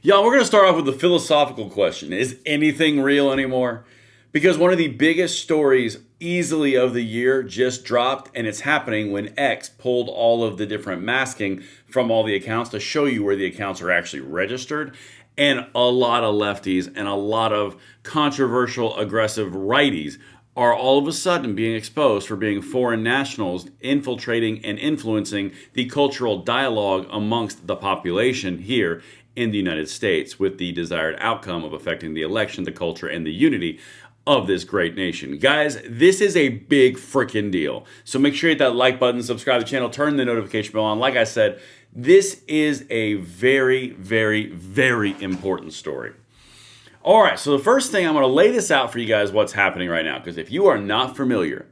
Y'all, we're going to start off with the philosophical question. Is anything real anymore? Because one of the biggest stories easily of the year just dropped, and it's happening when X pulled all of the different masking from all the accounts to show you where the accounts are actually registered. And a lot of lefties and a lot of controversial, aggressive righties are all of a sudden being exposed for being foreign nationals infiltrating and influencing the cultural dialogue amongst the population here in the United States with the desired outcome of affecting the election, the culture, and the unity of this great nation. Guys, this is a big freaking deal. So make sure you hit that like button, subscribe to the channel, turn the notification bell on. Like I said, this is a very, very, very important story. All right, so the first thing, I'm going to lay this out for you guys what's happening right now, because if you are not familiar,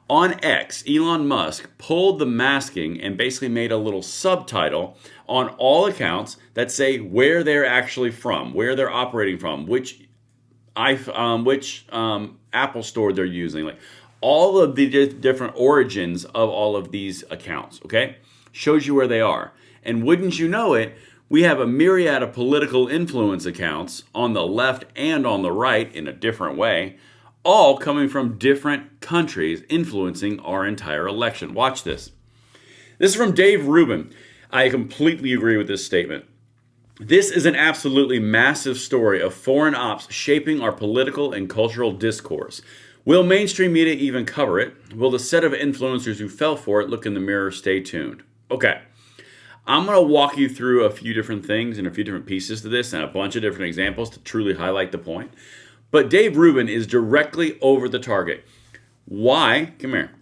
on X, Elon Musk pulled the masking and basically made a little subtitle on all accounts that say where they're actually from, where they're operating from, which Apple Store they're using, like all of the different origins of all of these accounts, okay? Shows you where they are. And wouldn't you know it, we have a myriad of political influence accounts on the left and on the right in a different way, all coming from different countries influencing our entire election. Watch this. This is from Dave Rubin. I completely agree with this statement. This is an absolutely massive story of foreign ops shaping our political and cultural discourse. Will mainstream media even cover it? Will the set of influencers who fell for it look in the mirror? Stay tuned. Okay. I'm going to walk you through a few different things and a few different pieces to this and a bunch of different examples to truly highlight the point. But Dave Rubin is directly over the target. Why? Come here.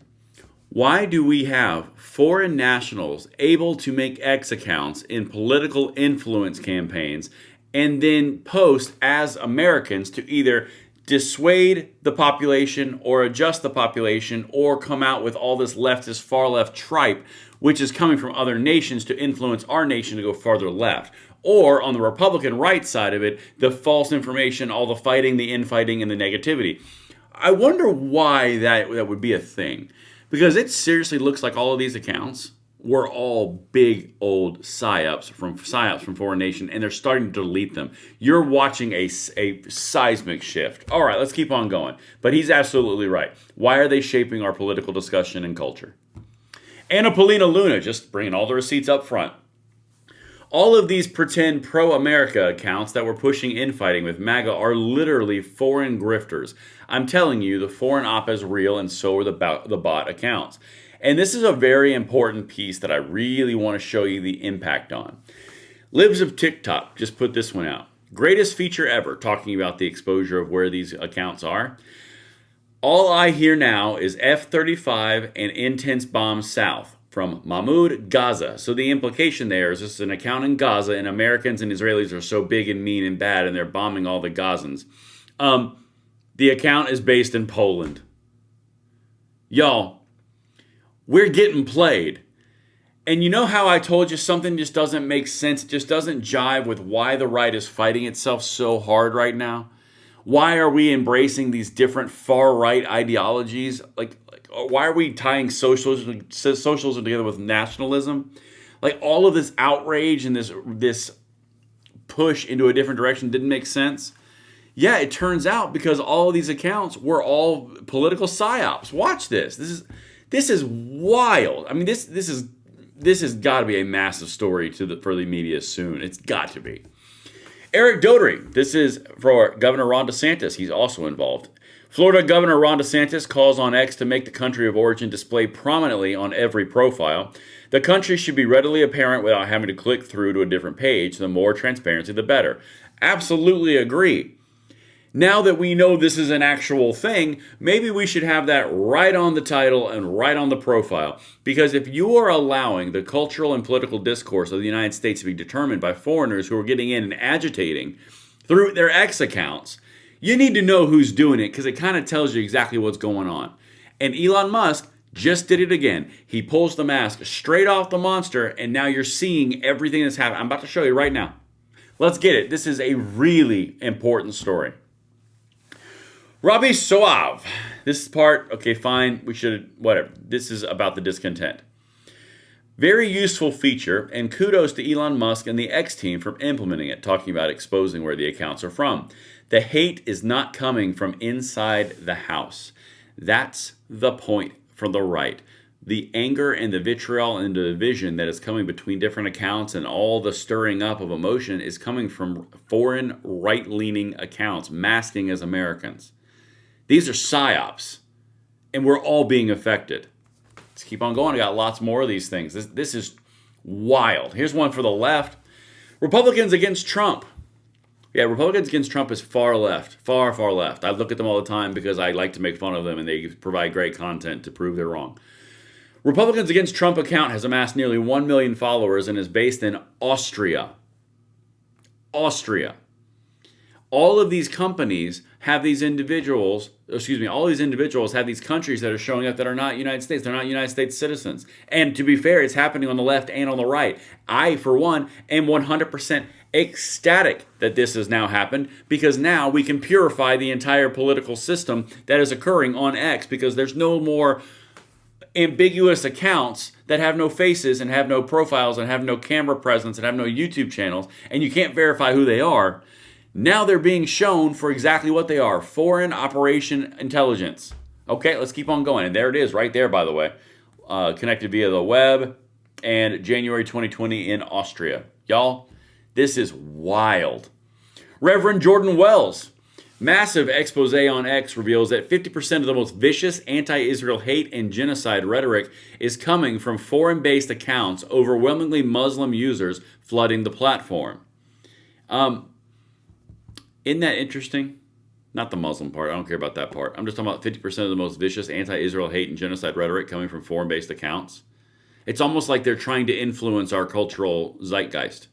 Why do we have foreign nationals able to make X accounts in political influence campaigns and then post as Americans to either dissuade the population or adjust the population or come out with all this leftist, far left tripe, which is coming from other nations to influence our nation to go farther left? Or on the Republican right side of it, the false information, all the fighting, the infighting, and the negativity. I wonder why that would be a thing. Because it seriously looks like all of these accounts were all big old psyops from foreign nation, and they're starting to delete them. You're watching a seismic shift. All right, let's keep on going. But he's absolutely right. Why are they shaping our political discussion and culture? Anna Paulina Luna, just bringing all the receipts up front. All of these pretend pro-America accounts that were pushing infighting with MAGA are literally foreign grifters. I'm telling you, the foreign op is real, and so are the bot accounts. And this is a very important piece that I really want to show you the impact on. Libs of TikTok just put this one out. Greatest feature ever, talking about the exposure of where these accounts are. All I hear now is F-35 and intense bombs south. From Mahmoud, Gaza. So the implication there is this is an account in Gaza, and Americans and Israelis are so big and mean and bad, and they're bombing all the Gazans. The account is based in Poland. Y'all, we're getting played. And you know how I told you something just doesn't make sense? It just doesn't jive with why the right is fighting itself so hard right now? Why are we embracing these different far-right ideologies? Why are we tying socialism together with nationalism? Like, all of this outrage and this push into a different direction didn't make sense. Yeah, it turns out because all of these accounts were all political psyops. Watch this. This is wild. I mean, this has got to be a massive story for the media soon. It's got to be. Eric Doherty. This is for Governor Ron DeSantis. He's also involved. Florida Governor Ron DeSantis calls on X to make the country of origin display prominently on every profile. The country should be readily apparent without having to click through to a different page. The more transparency, the better. Absolutely agree. Now that we know this is an actual thing, maybe we should have that right on the title and right on the profile. Because if you are allowing the cultural and political discourse of the United States to be determined by foreigners who are getting in and agitating through their X accounts, you need to know who's doing it, because it kind of tells you exactly what's going on. And Elon Musk just did it again. He pulls the mask straight off the monster, and now you're seeing everything that's happening. I'm about to show you right now. Let's get it. This is a really important story. Robbie Soave. This part, okay, fine. We should, whatever. This is about the discontent. Very useful feature, and kudos to Elon Musk and the X team for implementing it, talking about exposing where the accounts are from. The hate is not coming from inside the house. That's the point from the right. The anger and the vitriol and the division that is coming between different accounts and all the stirring up of emotion is coming from foreign right-leaning accounts masking as Americans. These are psyops, and we're all being affected. Let's keep on going. I got lots more of these things. This is wild. Here's one for the left. Republicans against Trump. Yeah, Republicans against Trump is far left. Far, far left. I look at them all the time because I like to make fun of them and they provide great content to prove they're wrong. Republicans against Trump account has amassed nearly 1 million followers and is based in Austria. Austria. All of these companies have these individuals, all these individuals have these countries that are showing up that are not United States. They're not United States citizens. And to be fair, it's happening on the left and on the right. I, for one, am 100% ecstatic that this has now happened because now we can purify the entire political system that is occurring on X because there's no more ambiguous accounts that have no faces and have no profiles and have no camera presence and have no YouTube channels and you can't verify who they are. Now they're being shown for exactly what they are, foreign operation intelligence. Okay, let's keep on going. And there it is right there, by the way, connected via the web and January 2020 in Austria. Y'all, this is wild. Reverend Jordan Wells, massive expose on X reveals that 50% of the most vicious anti-Israel hate and genocide rhetoric is coming from foreign-based accounts, overwhelmingly Muslim users flooding the platform. Isn't that interesting? Not the Muslim part. I don't care about that part. I'm just talking about 50% of the most vicious anti-Israel hate and genocide rhetoric coming from foreign-based accounts. It's almost like they're trying to influence our cultural zeitgeist.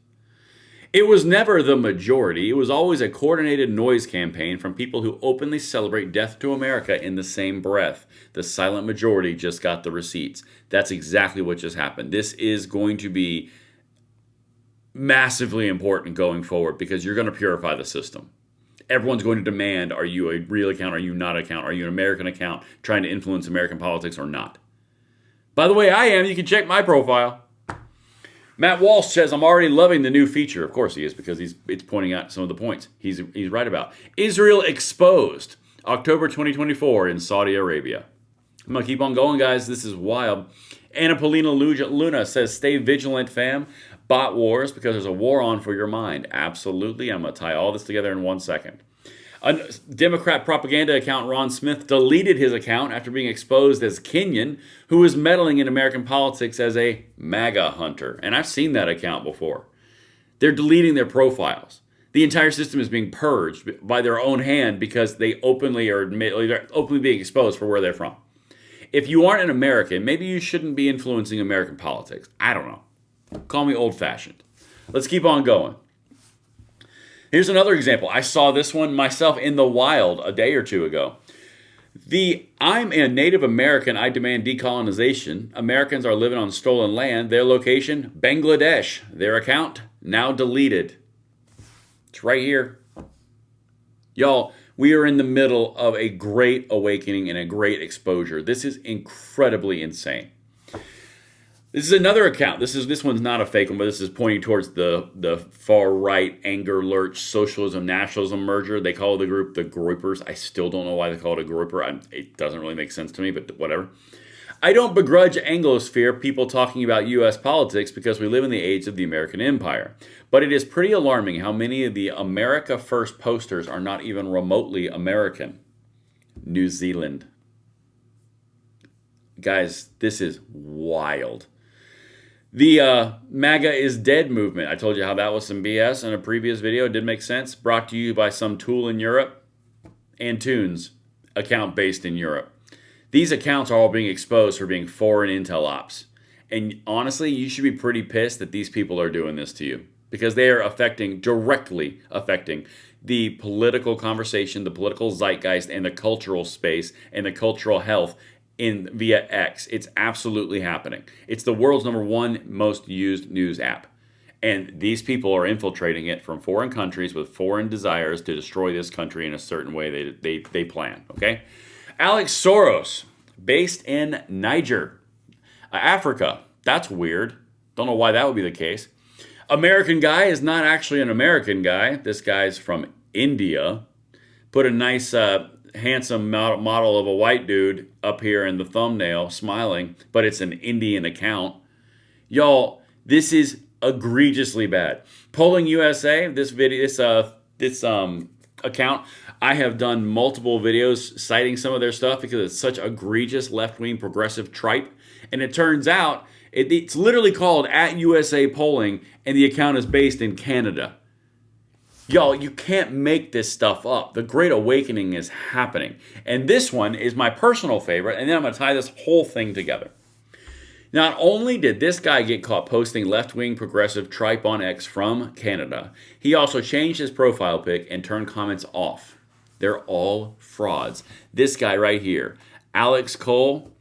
It was never the majority. It was always a coordinated noise campaign from people who openly celebrate death to America in the same breath. The silent majority just got the receipts. That's exactly what just happened. This is going to be massively important going forward because you're going to purify the system. Everyone's going to demand, are you a real account? Are you not an account? Are you an American account trying to influence American politics or not? By the way, I am. You can check my profile. Matt Walsh says, I'm already loving the new feature. Of course he is, because it's pointing out some of the points he's right about. Israel exposed, October 2024 in Saudi Arabia. I'm going to keep on going, guys. This is wild. Anna Polina Luna says, stay vigilant, fam. Bot wars, because there's a war on for your mind. Absolutely. I'm going to tie all this together in 1 second. A Democrat propaganda account, Ron Smith, deleted his account after being exposed as Kenyan, who is meddling in American politics as a MAGA hunter. And I've seen that account before. They're deleting their profiles. The entire system is being purged by their own hand because they're openly being exposed for where they're from. If you aren't an American, maybe you shouldn't be influencing American politics. I don't know. Call me old-fashioned. Let's keep on going. Here's another example. I saw this one myself in the wild a day or two ago. I'm a Native American, I demand decolonization. Americans are living on stolen land. Their location, Bangladesh. Their account, now deleted. It's right here. Y'all, we are in the middle of a great awakening and a great exposure. This is incredibly insane. This is another account. This one's not a fake one, but this is pointing towards the far right anger lurch socialism nationalism merger. They call the group the groupers. I still don't know why they call it a grouper. It doesn't really make sense to me, but whatever. I don't begrudge Anglosphere people talking about U.S. politics because we live in the age of the American empire. But it is pretty alarming how many of the America First posters are not even remotely American. New Zealand. Guys, this is wild. The MAGA is dead movement. I told you how that was some BS in a previous video. It did make sense. Brought to you by some tool in Europe. And Tunes, account based in Europe. These accounts are all being exposed for being foreign intel ops. And honestly, you should be pretty pissed that these people are doing this to you. Because they are directly affecting the political conversation, the political zeitgeist, and the cultural space, and the cultural health via X. It's absolutely happening. It's the world's #1 most used news app. And these people are infiltrating it from foreign countries with foreign desires to destroy this country in a certain way they plan, okay? Alex Soros, based in Niger, Africa. That's weird. Don't know why that would be the case. American guy is not actually an American guy. This guy's from India. Put a nice, handsome model of a white dude up here in the thumbnail, smiling, but it's an Indian account. Y'all, this is egregiously bad. Polling USA, this account, I have done multiple videos citing some of their stuff because it's such egregious left-wing progressive tripe. And it turns out it's literally called @USA Polling, and the account is based in Canada. Y'all, you can't make this stuff up. The Great Awakening is happening. And this one is my personal favorite, and then I'm going to tie this whole thing together. Not only did this guy get caught posting left-wing progressive tripe on X from Canada, he also changed his profile pic and turned comments off. They're all frauds. This guy right here, Alex Cole,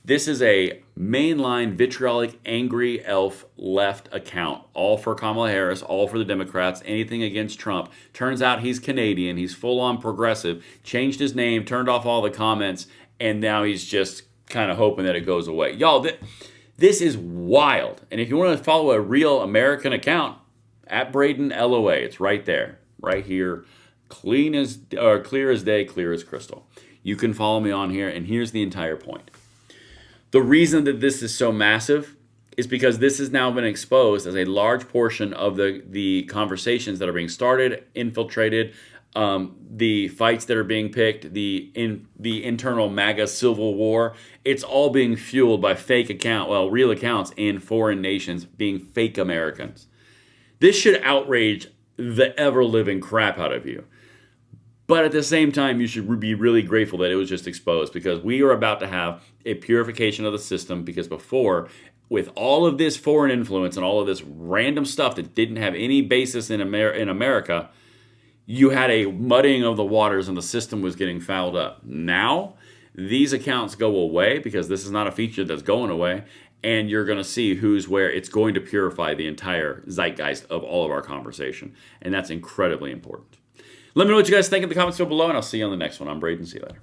this is a mainline vitriolic angry elf left account, all for Kamala Harris, all for the Democrats, anything against Trump. Turns out he's Canadian, he's full-on progressive, changed his name, turned off all the comments, and now he's just kind of hoping that it goes away. Y'all, this is wild. And if you want to follow a real American account, @Braden LOA, it's right there, right here, clear as day, clear as crystal. You can follow me on here, and here's the entire point. The reason that this is so massive is because this has now been exposed as a large portion of the conversations that are being started, infiltrated, the fights that are being picked, the internal MAGA civil war. It's all being fueled by real accounts in foreign nations being fake Americans. This should outrage the ever-living crap out of you. But at the same time, you should be really grateful that it was just exposed, because we are about to have a purification of the system. Because before, with all of this foreign influence and all of this random stuff that didn't have any basis in America, you had a muddying of the waters and the system was getting fouled up. Now, these accounts go away because this is not a feature that's going away, and you're going to see who's where. It's going to purify the entire zeitgeist of all of our conversation, and that's incredibly important. Let me know what you guys think in the comments below, and I'll see you on the next one. I'm Braden. See you later.